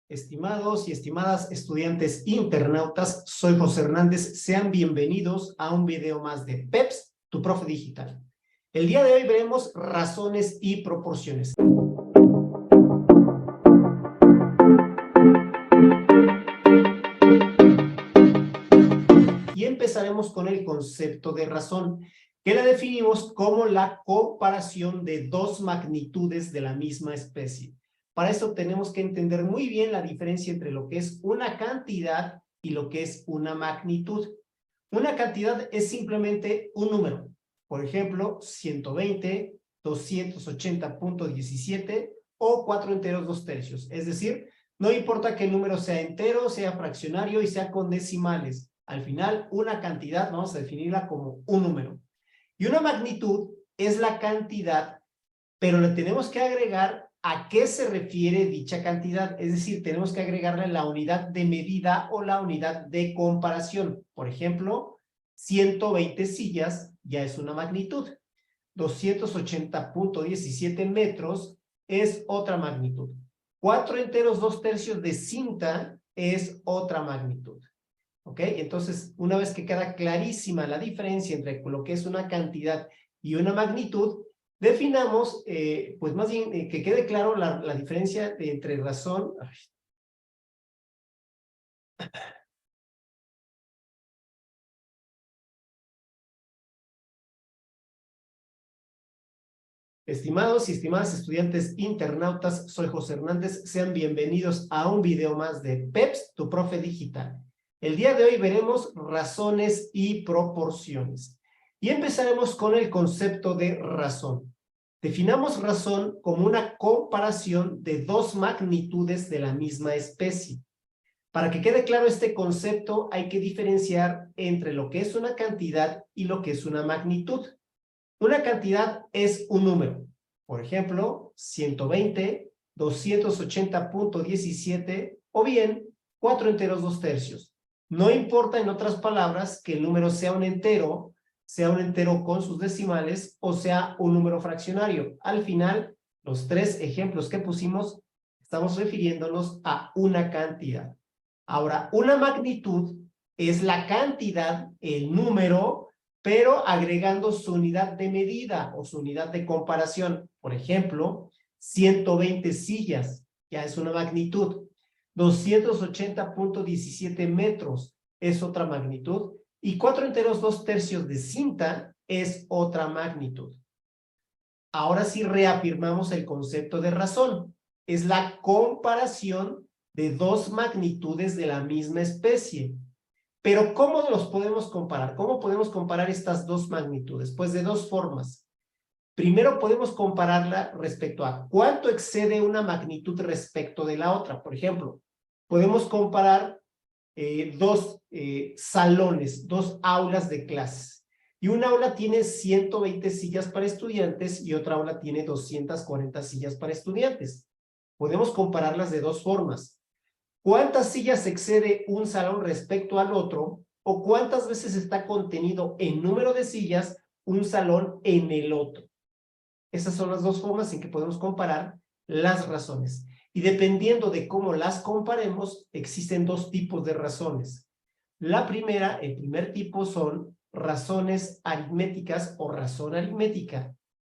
Estimados y estimadas estudiantes internautas, soy José Hernández. Sean bienvenidos a un video más de PEPS, tu profe digital. El día de hoy veremos razones y proporciones. Y empezaremos con el concepto de razón, que la definimos como la comparación de dos magnitudes de la misma especie. Para eso tenemos que entender muy bien la diferencia entre lo que es una cantidad y lo que es una magnitud. Una cantidad es simplemente un número. Por ejemplo, 120, 280.17 o 4 enteros 2 tercios. Es decir, no importa que el número sea entero, sea fraccionario y sea con decimales. Al final, una cantidad vamos a definirla como un número. Y una magnitud es la cantidad, pero le tenemos que agregar a qué se refiere dicha cantidad. Es decir, tenemos que agregarle la unidad de medida o la unidad de comparación. Por ejemplo, 120 sillas ya es una magnitud. 280.17 metros es otra magnitud. 4 enteros 2 tercios de cinta es otra magnitud. ¿Ok? Entonces, una vez que queda clarísima la diferencia entre lo que es una cantidad y una magnitud, definamos, pues más bien, que quede claro la diferencia entre razón. Estimados y estimadas estudiantes internautas, soy José Hernández. Sean bienvenidos a un video más de PEPS, tu profe digital. El día de hoy veremos razones y proporciones. Y empezaremos con el concepto de razón. Definamos razón como una comparación de dos magnitudes de la misma especie. Para que quede claro este concepto, hay que diferenciar entre lo que es una cantidad y lo que es una magnitud. Una cantidad es un número. Por ejemplo, 120, 280.17 o bien 4 enteros 2 tercios. No importa, en otras palabras, que el número sea un entero con sus decimales o sea un número fraccionario. Al final, los tres ejemplos que pusimos, estamos refiriéndonos a una cantidad. Ahora, una magnitud es la cantidad, el número, pero agregando su unidad de medida o su unidad de comparación. Por ejemplo, 120 sillas, ya es una magnitud. 280.17 metros es otra magnitud. Y 4 enteros 2 tercios de cinta es otra magnitud. Ahora sí reafirmamos el concepto de razón. Es la comparación de dos magnitudes de la misma especie. Pero ¿cómo los podemos comparar? ¿Cómo podemos comparar estas dos magnitudes? Pues de dos formas. Primero podemos compararla respecto a cuánto excede una magnitud respecto de la otra. Por ejemplo, podemos comparar dos salones, dos aulas de clases. Y una aula tiene 120 sillas para estudiantes y otra aula tiene 240 sillas para estudiantes. Podemos compararlas de dos formas. ¿Cuántas sillas excede un salón respecto al otro? ¿O cuántas veces está contenido en número de sillas un salón en el otro? Esas son las dos formas en que podemos comparar las razones. Y dependiendo de cómo las comparemos, existen dos tipos de razones. La primera, el primer tipo son razones aritméticas o razón aritmética.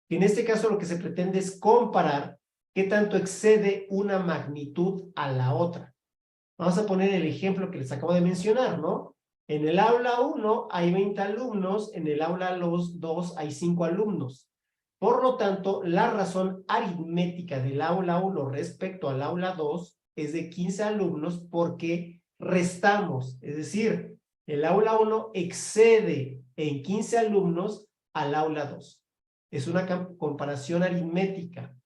En este caso lo que se pretende es comparar qué tanto excede una magnitud a la otra. Vamos a poner el ejemplo que les acabo de mencionar, ¿no? En el aula 1 hay 20 alumnos, en el aula 2 hay 5 alumnos. Por lo tanto, la razón aritmética del aula 1 respecto al aula 2 es de 15 alumnos porque restamos, es decir, el aula 1 excede en 15 alumnos al aula 2. Es una comparación aritmética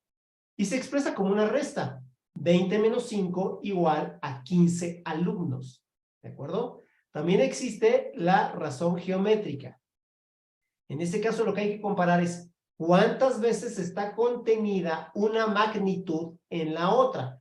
y se expresa como una resta. 20 menos 5 igual a 15 alumnos, ¿de acuerdo? También existe la razón geométrica. En este caso lo que hay que comparar es cuántas veces está contenida una magnitud en la otra.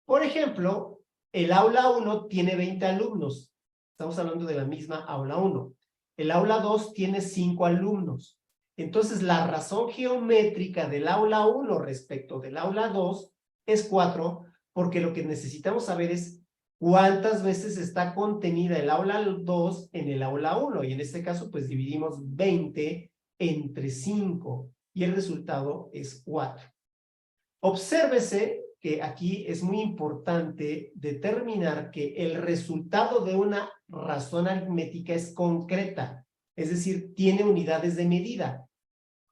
Por ejemplo, el aula 1 tiene 20 alumnos. Estamos hablando de la misma aula 1. El aula 2 tiene 5 alumnos. Entonces, la razón geométrica del aula 1 respecto del aula 2 es 4, porque lo que necesitamos saber es cuántas veces está contenida el aula 2 en el aula 1, y en este caso pues dividimos 20 entre 5, y el resultado es 4. Obsérvese que aquí es muy importante determinar que el resultado de una razón aritmética es concreta, es decir, tiene unidades de medida.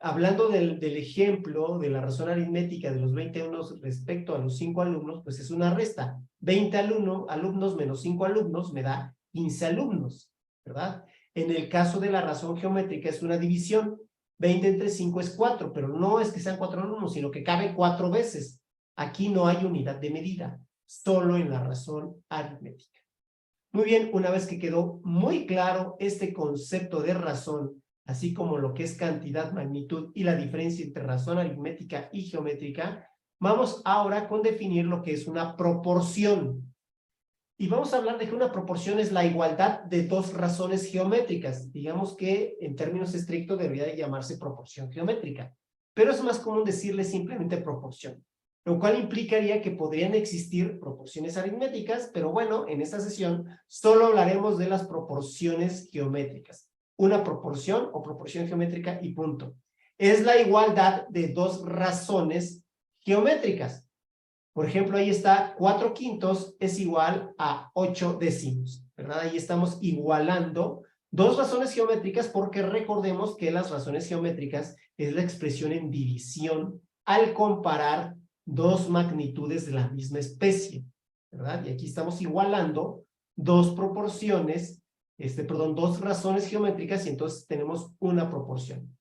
Hablando del ejemplo de la razón aritmética de los 20 alumnos respecto a los 5 alumnos, pues es una resta. 20 alumnos menos 5 alumnos me da 15 alumnos, ¿verdad? En el caso de la razón geométrica es una división. 20 entre 5 es 4, pero no es que sean 4 alumnos, sino que cabe 4 veces. Aquí no hay unidad de medida, solo en la razón aritmética. Muy bien, una vez que quedó muy claro este concepto de razón, así como lo que es cantidad, magnitud y la diferencia entre razón aritmética y geométrica, vamos ahora con definir lo que es una proporción. Y vamos a hablar de que una proporción es la igualdad de dos razones geométricas. Digamos que en términos estrictos debería de llamarse proporción geométrica, pero es más común decirle simplemente proporción, lo cual implicaría que podrían existir proporciones aritméticas, pero bueno, en esta sesión solo hablaremos de las proporciones geométricas. Una proporción o proporción geométrica y punto. Es la igualdad de dos razones geométricas. Por ejemplo, ahí está 4/5 es igual a 8/10, ¿verdad? Ahí estamos igualando dos razones geométricas porque recordemos que las razones geométricas es la expresión en división al comparar dos magnitudes de la misma especie, ¿verdad? Y aquí estamos igualando dos proporciones, dos razones geométricas y entonces tenemos una proporción.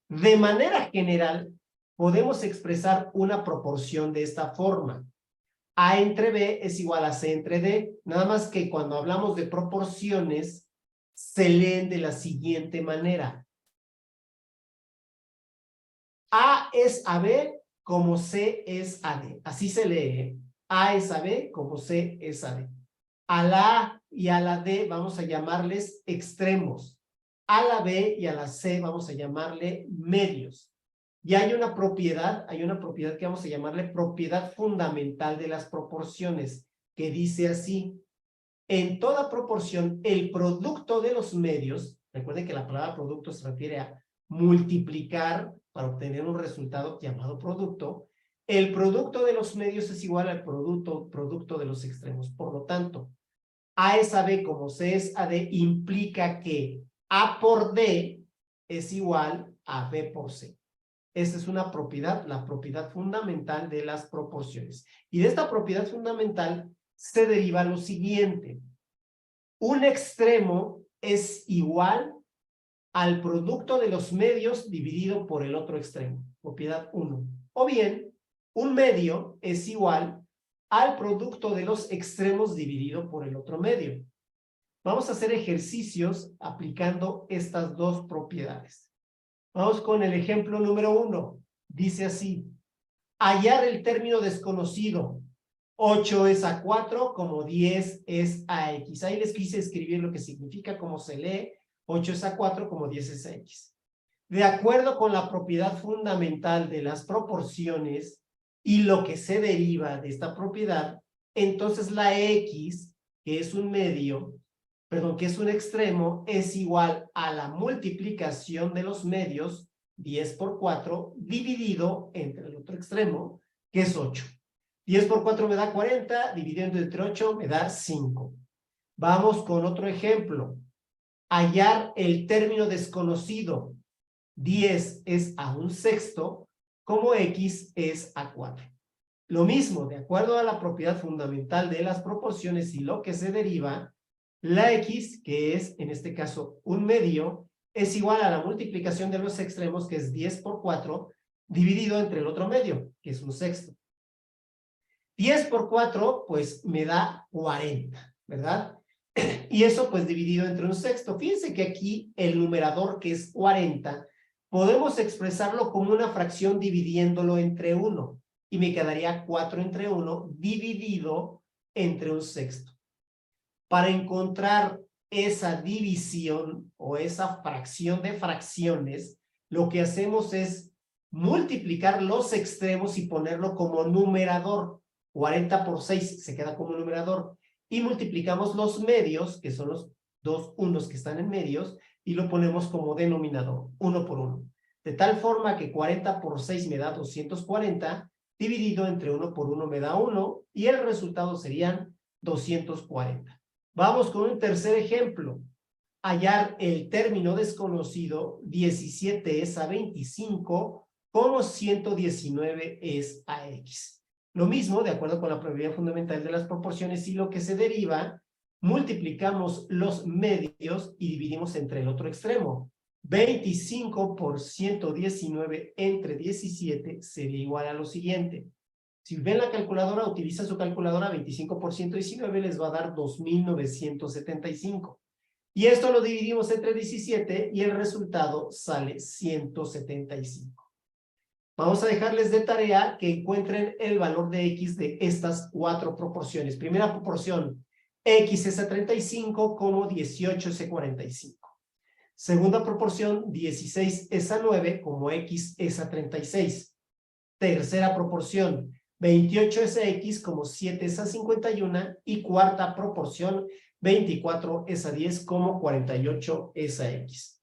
De manera general, podemos expresar una proporción de esta forma. A entre B es igual a C entre D, nada más que cuando hablamos de proporciones, se leen de la siguiente manera. A es a B como C es a D. Así se lee. A es a B como C es a D. A la A y a la D vamos a llamarles extremos. A la B y a la C vamos a llamarle medios. Y hay una propiedad que vamos a llamarle propiedad fundamental de las proporciones, que dice así: en toda proporción, el producto de los medios, recuerden que la palabra producto se refiere a multiplicar para obtener un resultado llamado producto, el producto de los medios es igual al producto de los extremos. Por lo tanto, A es a B como C es a D implica que A por D es igual a B por C. Esta es una propiedad, la propiedad fundamental de las proporciones. Y de esta propiedad fundamental se deriva lo siguiente: un extremo es igual al producto de los medios dividido por el otro extremo, propiedad 1. O bien, un medio es igual al producto de los extremos dividido por el otro medio. Vamos a hacer ejercicios aplicando estas dos propiedades. Vamos con el ejemplo número 1. Dice así: hallar el término desconocido. 8 es a 4 como 10 es a x. Ahí les quise escribir lo que significa, cómo se lee. 8 es a 4 como 10 es a x. De acuerdo con la propiedad fundamental de las proporciones y lo que se deriva de esta propiedad, entonces la x, que es un medio, que es un extremo, es igual a la multiplicación de los medios, 10 por 4, dividido entre el otro extremo, que es 8. 10 por 4 me da 40, dividiendo entre 8 me da 5. Vamos con otro ejemplo. Hallar el término desconocido. 10 es a 1/6, como x es a 4. Lo mismo, de acuerdo a la propiedad fundamental de las proporciones y lo que se deriva, la x, que es en este caso un medio, es igual a la multiplicación de los extremos, que es 10 por 4, dividido entre el otro medio, que es 1/6. 10 por 4, pues me da 40, ¿verdad? Y eso pues dividido entre 1/6. Fíjense que aquí el numerador, que es 40, podemos expresarlo como una fracción dividiéndolo entre 1. Y me quedaría 4 entre 1 dividido entre 1/6. Para encontrar esa división o esa fracción de fracciones, lo que hacemos es multiplicar los extremos y ponerlo como numerador. 40 por 6 se queda como numerador. Y multiplicamos los medios, que son los dos unos que están en medios, y lo ponemos como denominador, 1 por 1. De tal forma que 40 por 6 me da 240, dividido entre 1 por 1 me da 1, y el resultado serían 240. Vamos con un tercer ejemplo. Hallar el término desconocido 17 es a 25, como 119 es a x. Lo mismo, de acuerdo con la probabilidad fundamental de las proporciones y lo que se deriva, multiplicamos los medios y dividimos entre el otro extremo. 25 por 119 entre 17 sería igual a lo siguiente. Si ven la calculadora, utiliza su calculadora, 25 por 119 les va a dar 2.975. Y esto lo dividimos entre 17 y el resultado sale 175. Vamos a dejarles de tarea que encuentren el valor de x de estas cuatro proporciones. Primera proporción, x es a 35 como 18 es a 45. Segunda proporción, 16 es a 9 como x es a 36. Tercera proporción, 28 es a x como 7 es a 51. Y cuarta proporción, 24 es a 10 como 48 es a x.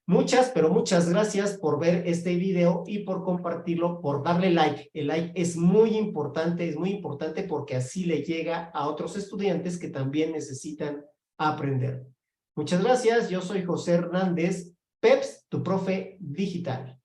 Muchas, pero muchas gracias por ver este video y por compartirlo, por darle like. El like es muy importante porque así le llega a otros estudiantes que también necesitan aprender. Muchas gracias, yo soy José Hernández, PEPS, tu profe digital.